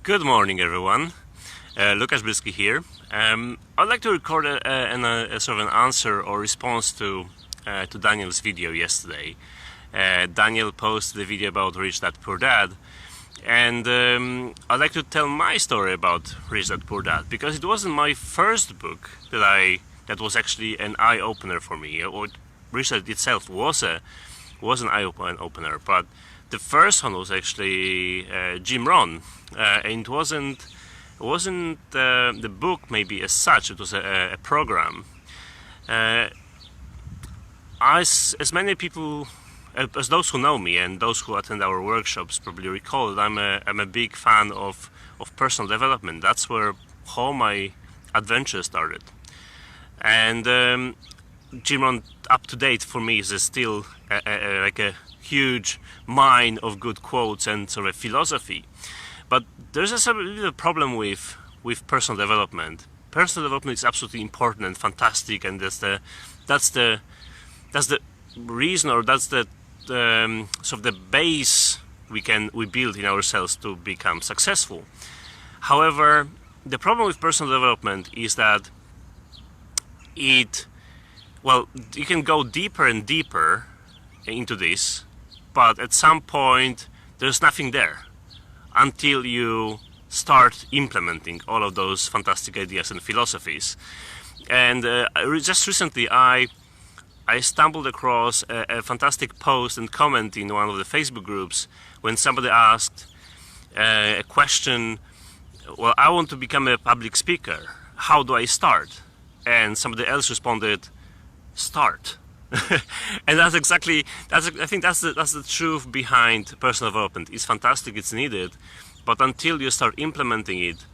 Good morning, everyone. Lukasz Bryski here. I'd like to record a sort of an answer or response to Daniel's video yesterday. Daniel posted a video about Rich Dad Poor Dad, and I'd like to tell my story about Rich Dad Poor Dad because it wasn't my first book that was actually an eye-opener for me. Or Rich Dad itself was an eye-opener, but the first one was actually Jim Rohn, and it wasn't the book maybe as such. It was a program. As many people, as those who know me and those who attend our workshops probably recall, that I'm a big fan of personal development. That's where all my adventure started. And Jim Rohn, up to date for me, is still like a huge mine of good quotes and sort of philosophy. But there's a little problem with personal development. Personal development is absolutely important and fantastic, and that's the reason, or that's the sort of the base we build in ourselves to become successful. However, the problem with personal development is that you can go deeper and deeper into this, but at some point there's nothing there until you start implementing all of those fantastic ideas and philosophies. And just recently I stumbled across a fantastic post and comment in one of the Facebook groups when somebody asked a question, well, I want to become a public speaker, how do I start? And somebody else responded, start. And I think that's the truth behind personal development. It's fantastic, it's needed, but until you start implementing it,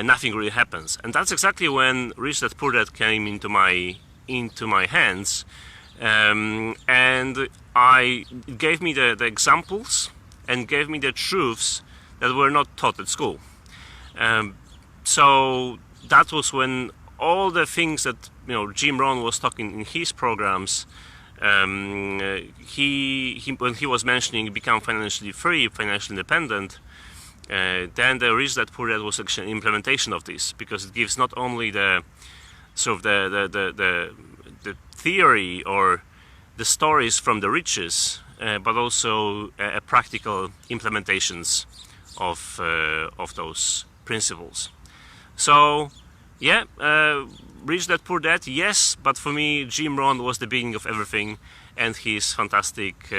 nothing really happens. And that's exactly when Rich Dad Poor Dad came into my hands, and it gave me the examples and gave me the truths that were not taught at school. So that was when all the things that Jim Rohn was talking in his programs, when he was mentioning become financially free, financially independent, then the Rich Dad Poor Dad was actually an implementation of this, because it gives not only the sort of the theory or the stories from the riches, but also practical implementations of those principles. So yeah, Rich Dad Poor Dad, yes, but for me Jim Rohn was the beginning of everything, and his fantastic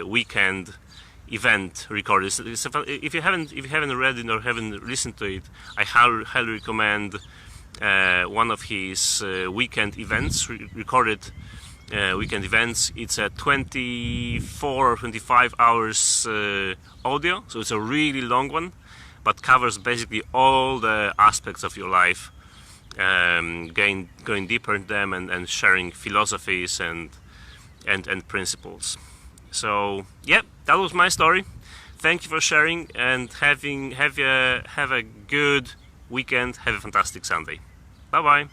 weekend event recorded. If you haven't read it or haven't listened to it, I highly recommend one of his weekend events, recorded weekend events. It's a 24 or 25 hours audio, so it's a really long one, but covers basically all the aspects of your life, going deeper in them and sharing philosophies and principles. So yeah, that was my story. Thank you for sharing, and have a good weekend. Have a fantastic Sunday. Bye bye.